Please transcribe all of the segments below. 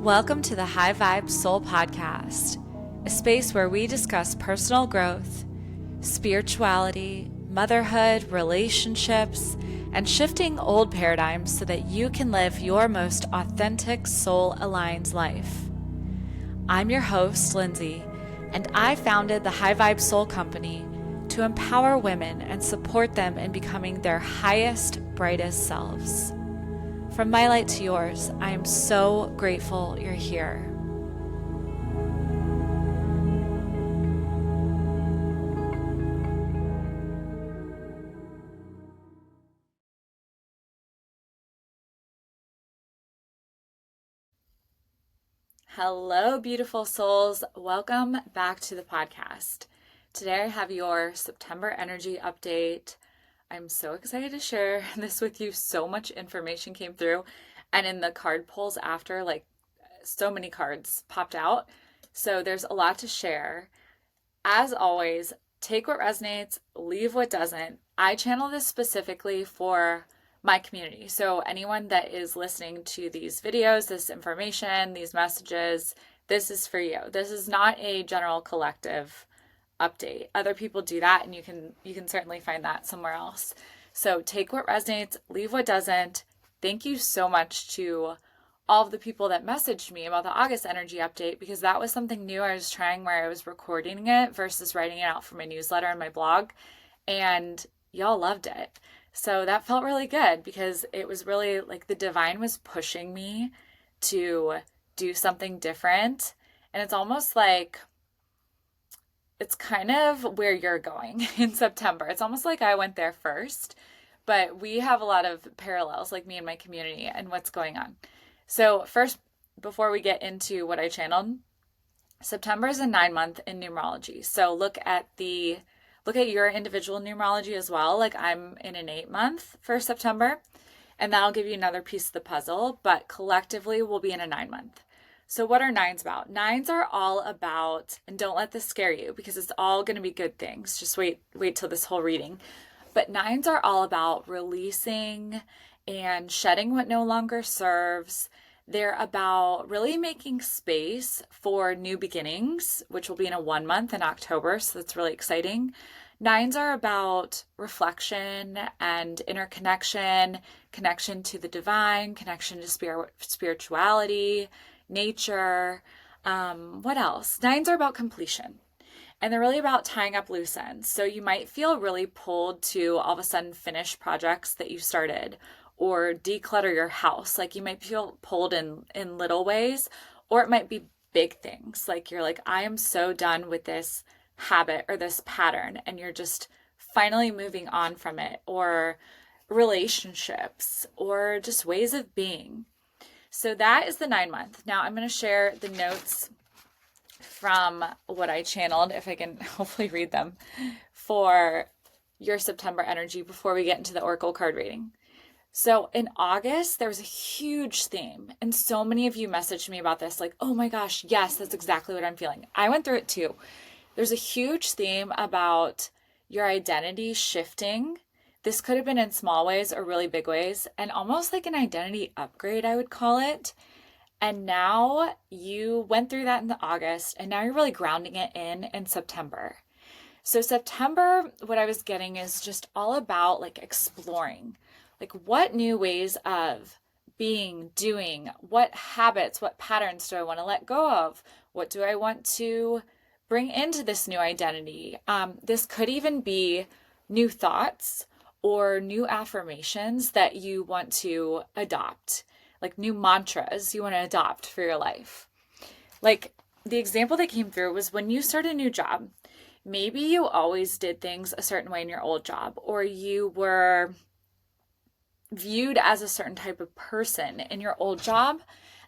Welcome to the High Vibe Soul Podcast, a space where we discuss personal growth, spirituality, motherhood, relationships, and shifting old paradigms so that you can live your most authentic, soul-aligned life. I'm your host, Lyndsey, and I founded the High Vibe Soul Company to empower women and support them in becoming their highest, brightest selves. From my light to yours, I am so grateful you're here. Hello, beautiful souls. Welcome back to the podcast. Today I have your September energy update. I'm so excited to share this with you. So much information came through, and in the card pulls after, so many cards popped out. So there's a lot to share. As always, take what resonates, leave what doesn't. I channel this specifically for my community. So anyone that is listening to these videos, this information, these messages, this is for you. This is not a general collective update. Other people do that, and you can certainly find that somewhere else. So take what resonates, leave what doesn't. Thank you so much to all of the people that messaged me about the August energy update, because that was something new I was trying, where I was recording it versus writing it out for my newsletter and my blog, and y'all loved it. So that felt really good, because it was really like the divine was pushing me to do something different. And it's almost like it's kind of where you're going in September. It's almost like I went there first, but we have a lot of parallels, like me and my community and what's going on. So first, before we get into what I channeled, September is a 9-month in numerology. So look at your individual numerology as well. Like I'm in an 8-month for September, and that'll give you another piece of the puzzle, but collectively we'll be in a 9-month. So what are 9s about? 9s are all about, and don't let this scare you, because it's all going to be good things. Just wait till this whole reading. But 9s are all about releasing and shedding what no longer serves. They're about really making space for new beginnings, which will be in a 1-month in October. So that's really exciting. 9s are about reflection and interconnection, connection to the divine, connection to spirituality, nature. What else? 9s are about completion, and they're really about tying up loose ends. So you might feel really pulled to all of a sudden finish projects that you started, or declutter your house. Like you might feel pulled in little ways, or it might be big things. Like you're like, I am so done with this habit or this pattern, and you're just finally moving on from it, or relationships, or just ways of being. So that is the 9-month. Now I'm going to share the notes from what I channeled, if I can hopefully read them, for your September energy before we get into the Oracle card reading. So in August, there was a huge theme, and so many of you messaged me about this, like, oh my gosh, yes, that's exactly what I'm feeling. I went through it too. There's a huge theme about your identity shifting. This could have been in small ways or really big ways, and almost like an identity upgrade, I would call it. And now you went through that in the August, and now you're really grounding it in September. So September, what I was getting is just all about like exploring, like what new ways of being, doing, what habits, what patterns do I want to let go of? What do I want to bring into this new identity? This could even be new thoughts or new affirmations that you want to adopt, like new mantras you want to adopt for your life. Like the example that came through was when you start a new job, maybe you always did things a certain way in your old job, or you were viewed as a certain type of person in your old job,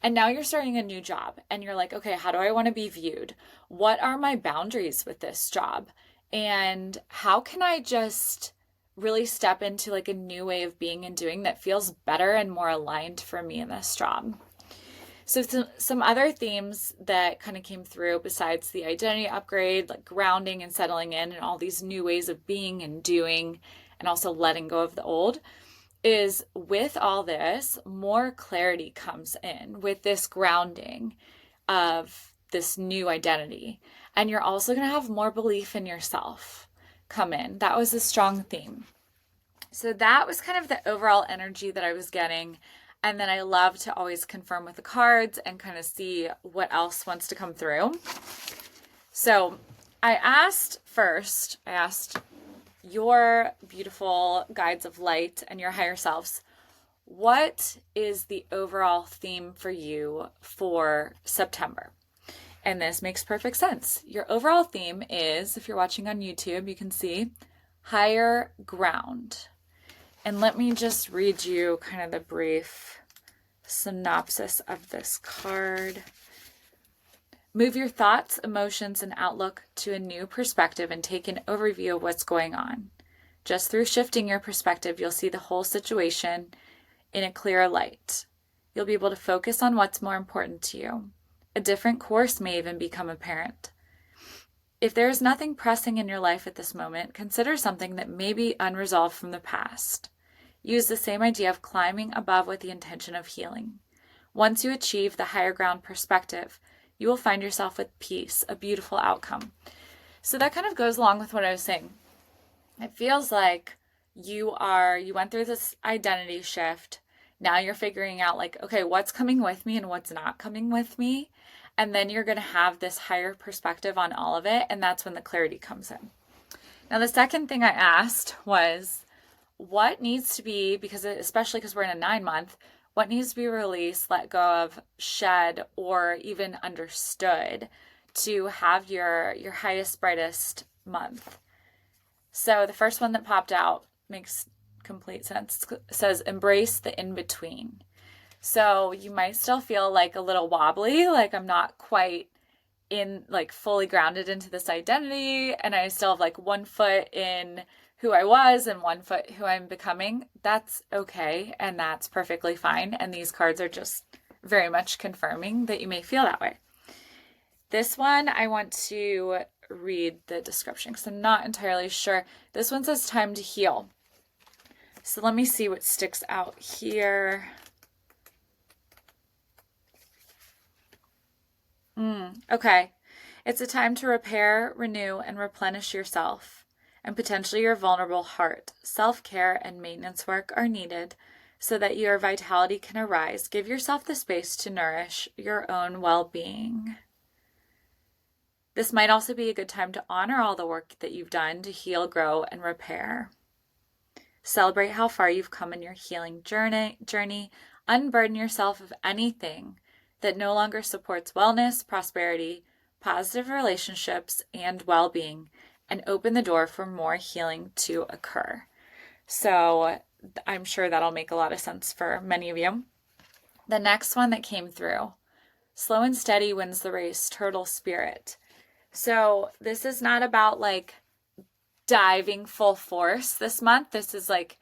and now you're starting a new job and you're like, okay, how do I want to be viewed? What are my boundaries with this job? And how can I just really step into like a new way of being and doing that feels better and more aligned for me in this job? So some other themes that kind of came through besides the identity upgrade, like grounding and settling in and all these new ways of being and doing, and also letting go of the old, is with all this, more clarity comes in with this grounding of this new identity. And you're also going to have more belief in yourself come in. That was a strong theme. So that was kind of the overall energy that I was getting. And then I love to always confirm with the cards and kind of see what else wants to come through. So I asked your beautiful guides of light and your higher selves, what is the overall theme for you for September? And this makes perfect sense. Your overall theme is, if you're watching on YouTube, you can see higher ground. And let me just read you kind of the brief synopsis of this card. Move your thoughts, emotions, and outlook to a new perspective and take an overview of what's going on. Just through shifting your perspective, you'll see the whole situation in a clearer light. You'll be able to focus on what's more important to you. A different course may even become apparent. If there is nothing pressing in your life at this moment, consider something that may be unresolved from the past. Use the same idea of climbing above with the intention of healing. Once you achieve the higher ground perspective, you will find yourself with peace, a beautiful outcome. So that kind of goes along with what I was saying. It feels like you went through this identity shift. Now you're figuring out like, okay, what's coming with me and what's not coming with me. And then you're going to have this higher perspective on all of it. And that's when the clarity comes in. Now, the second thing I asked was, what needs to be, especially because we're in a 9-month, what needs to be released, let go of, shed, or even understood to have your highest, brightest month? So the first one that popped out makes complete sense. It says, embrace the in-between. So you might still feel like a little wobbly, like I'm not quite in, like fully grounded into this identity, and I still have like one foot in who I was and one foot who I'm becoming. That's okay, and that's perfectly fine. And these cards are just very much confirming that you may feel that way. This one, I want to read the description because I'm not entirely sure. This one says time to heal. So let me see what sticks out here. Okay. It's a time to repair, renew, and replenish yourself and potentially your vulnerable heart. Self-care and maintenance work are needed so that your vitality can arise. Give yourself the space to nourish your own well-being. This might also be a good time to honor all the work that you've done to heal, grow, and repair. Celebrate how far you've come in your healing journey. Unburden yourself of anything that no longer supports wellness, prosperity, positive relationships, and well-being, and open the door for more healing to occur. So I'm sure that'll make a lot of sense for many of you. The next one that came through, slow and steady wins the race, turtle spirit. So this is not about like diving full force this month. This is like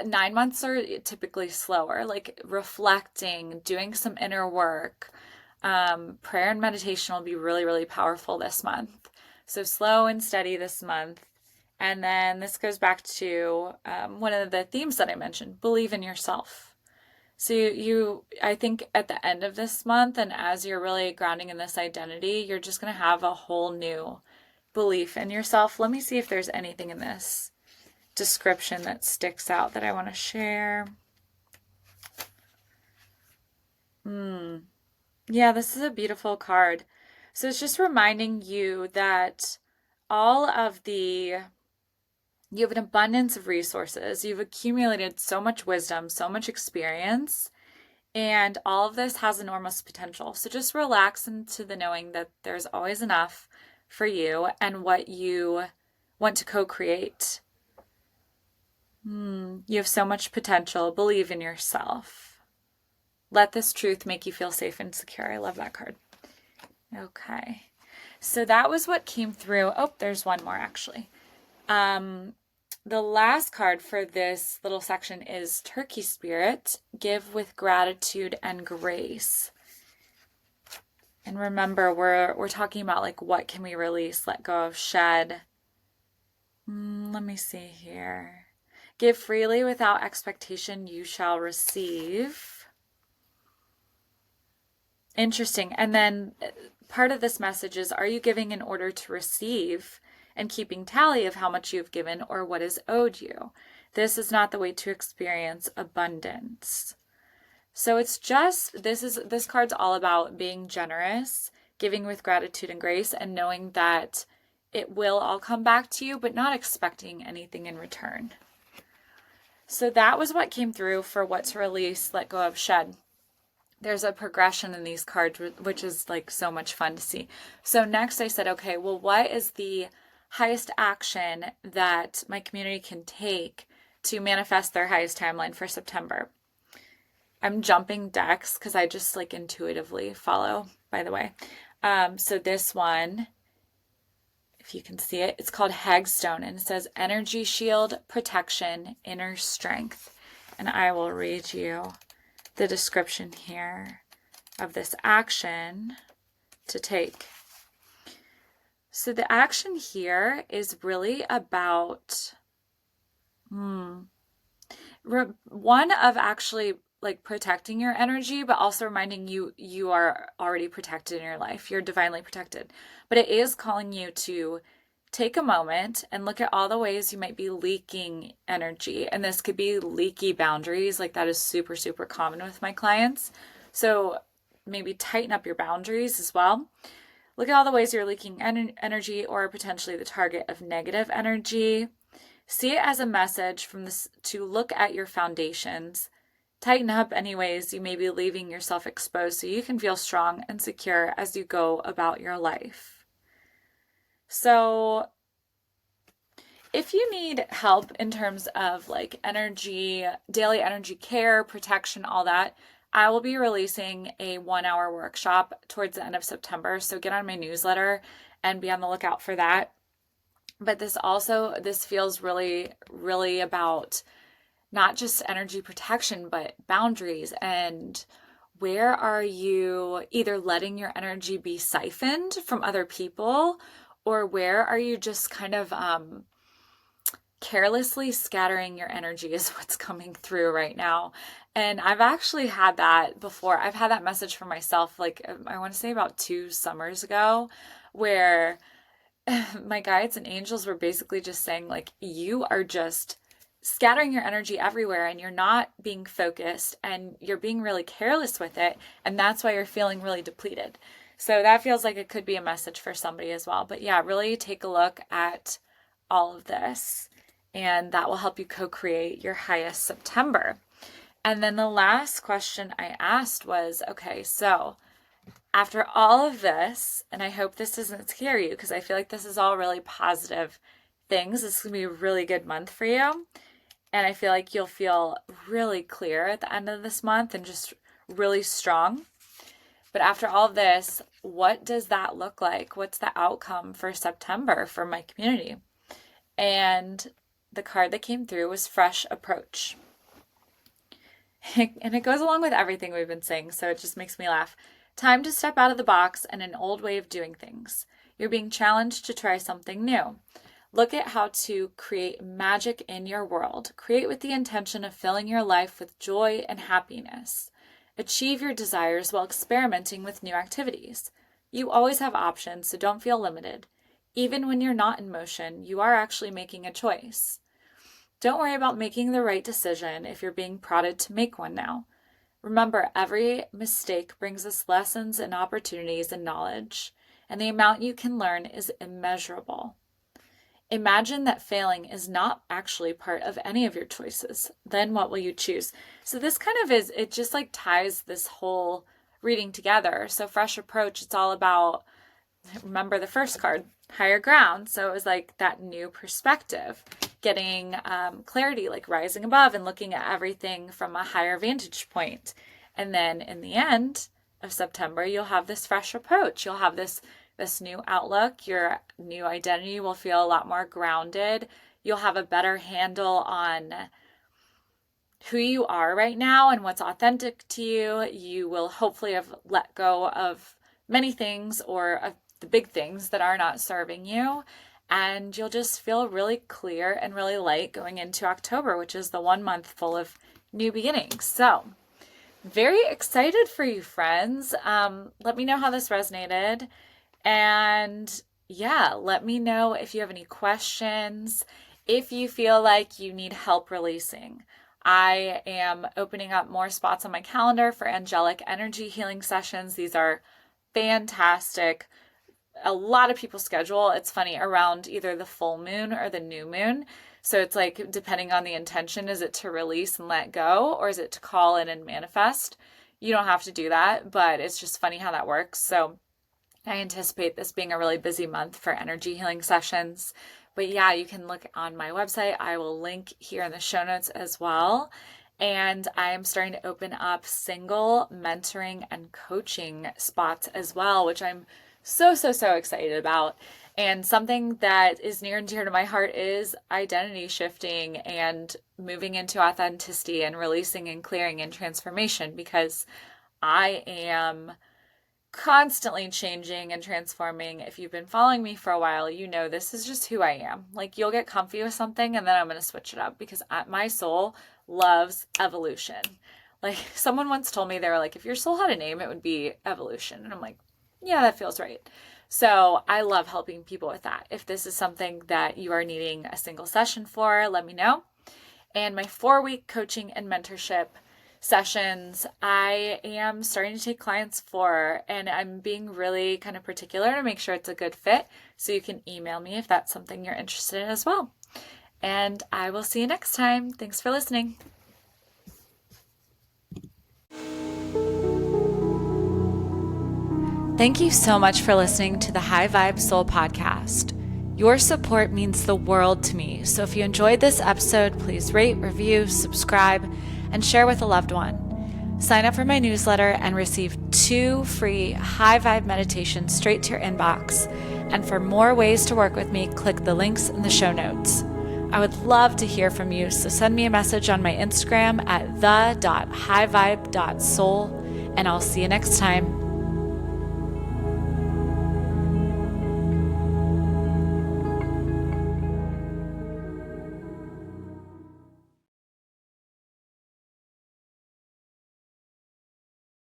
9 months are typically slower, like reflecting, doing some inner work. Prayer and meditation will be really, really powerful this month. So slow and steady this month. And then this goes back to one of the themes that I mentioned, believe in yourself. So I think at the end of this month and as you're really grounding in this identity, you're just going to have a whole new belief in yourself. Let me see if there's anything in this description that sticks out that I want to share. Yeah, this is a beautiful card. So it's just reminding you that you have an abundance of resources. You've accumulated so much wisdom, so much experience, and all of this has enormous potential. So just relax into the knowing that there's always enough for you and what you want to co-create. You have so much potential. Believe in yourself. Let this truth make you feel safe and secure. I love that card. Okay. So that was what came through. Oh, there's one more actually. The last card for this little section is Turkey Spirit. Give with gratitude and grace. And remember, we're talking about like what can we release, let go of, shed. Let me see here. Give freely without expectation, you shall receive. Interesting. And then part of this message is, are you giving in order to receive and keeping tally of how much you've given or what is owed you? This is not the way to experience abundance. So it's just, this card's all about being generous, giving with gratitude and grace, and knowing that it will all come back to you, but not expecting anything in return. So that was what came through for what to release, let go of, shed. There's a progression in these cards, which is like so much fun to see. So next I said, okay, well, what is the highest action that my community can take to manifest their highest timeline for September? I'm jumping decks because I just like intuitively follow, by the way. So this one, if you can see it, it's called Hagstone, and it says energy shield, protection, inner strength. And I will read you the description here of this action to take. So the action here is really about one of actually like protecting your energy, but also reminding you you are already protected in your life. You're divinely protected. But it is calling you to take a moment and look at all the ways you might be leaking energy. And this could be leaky boundaries. Like that is super, super common with my clients. So maybe tighten up your boundaries as well. Look at all the ways you're leaking energy or potentially the target of negative energy. See it as a message from this to look at your foundations. Tighten up any ways you may be leaving yourself exposed so you can feel strong and secure as you go about your life. So if you need help in terms of like energy, daily energy care, protection, all that, I will be releasing a 1-hour workshop towards the end of September. So get on my newsletter and be on the lookout for that. But this feels really, really about not just energy protection, but boundaries. And where are you either letting your energy be siphoned from other people, or where are you just kind of carelessly scattering your energy is what's coming through right now. And I've actually had that before. I've had that message for myself, like I want to say about 2 summers ago, where my guides and angels were basically just saying like, you are just scattering your energy everywhere and you're not being focused and you're being really careless with it. And that's why you're feeling really depleted. So that feels like it could be a message for somebody as well. But yeah, really take a look at all of this, and that will help you co-create your highest September. And then the last question I asked was, okay, so after all of this, and I hope this doesn't scare you because I feel like this is all really positive things. This is going to be a really good month for you. And I feel like you'll feel really clear at the end of this month and just really strong. But after all of this, what does that look like? What's the outcome for September for my community? And the card that came through was Fresh Approach. And it goes along with everything we've been saying, so it just makes me laugh. Time to step out of the box and an old way of doing things. You're being challenged to try something new. Look at how to create magic in your world. Create with the intention of filling your life with joy and happiness. Achieve your desires while experimenting with new activities. You always have options, so don't feel limited. Even when you're not in motion, you are actually making a choice. Don't worry about making the right decision if you're being prodded to make one now. Remember, every mistake brings us lessons and opportunities and knowledge, and the amount you can learn is immeasurable. Imagine that failing is not actually part of any of your choices. Then what will you choose? So this kind of is, it just like ties this whole reading together. So Fresh Approach, it's all about, remember the first card, higher ground. So it was like that new perspective, getting clarity, like rising above and looking at everything from a higher vantage point. And then in the end of September, you'll have this fresh approach. You'll have this new outlook. Your new identity will feel a lot more grounded. You'll have a better handle on who you are right now and what's authentic to you. You will hopefully have let go of many things or of the big things that are not serving you. and you'll just feel really clear and really light going into October, which is the 1 month full of new beginnings. So very excited for you, friends. Let me know how this resonated. And yeah, let me know if you have any questions, if you feel like you need help releasing. I am opening up more spots on my calendar for angelic energy healing sessions. These are fantastic. A lot of people schedule, it's funny, around either the full moon or the new moon. So it's like, depending on the intention, is it to release and let go, or is it to call in and manifest? You don't have to do that, but it's just funny how that works. So I anticipate this being a really busy month for energy healing sessions. But yeah, you can look on my website. I will link here in the show notes as well. And I am starting to open up single mentoring and coaching spots as well, which I'm so excited about. And something that is near and dear to my heart is identity shifting and moving into authenticity and releasing and clearing and transformation, because I am constantly changing and transforming. If you've been following me for a while, you know this is just who I am. Like, you'll get comfy with something and then I'm going to switch it up, because my soul loves evolution. Like, someone once told me, they were like, if your soul had a name, it would be evolution. And I'm like, yeah, that feels right. So I love helping people with that. If this is something that you are needing a single session for, let me know. And my 4-week coaching and mentorship sessions, I am starting to take clients for, and I'm being really kind of particular to make sure it's a good fit. So you can email me if that's something you're interested in as well. And I will see you next time. Thanks for listening. Thank you so much for listening to the High Vibe Soul podcast. Your support means the world to me. So if you enjoyed this episode, please rate, review, subscribe, and share with a loved one. Sign up for my newsletter and receive 2 free high vibe meditations straight to your inbox. And for more ways to work with me, click the links in the show notes. I would love to hear from you, so send me a message on my Instagram at the.highvibe.soul, and I'll see you next time.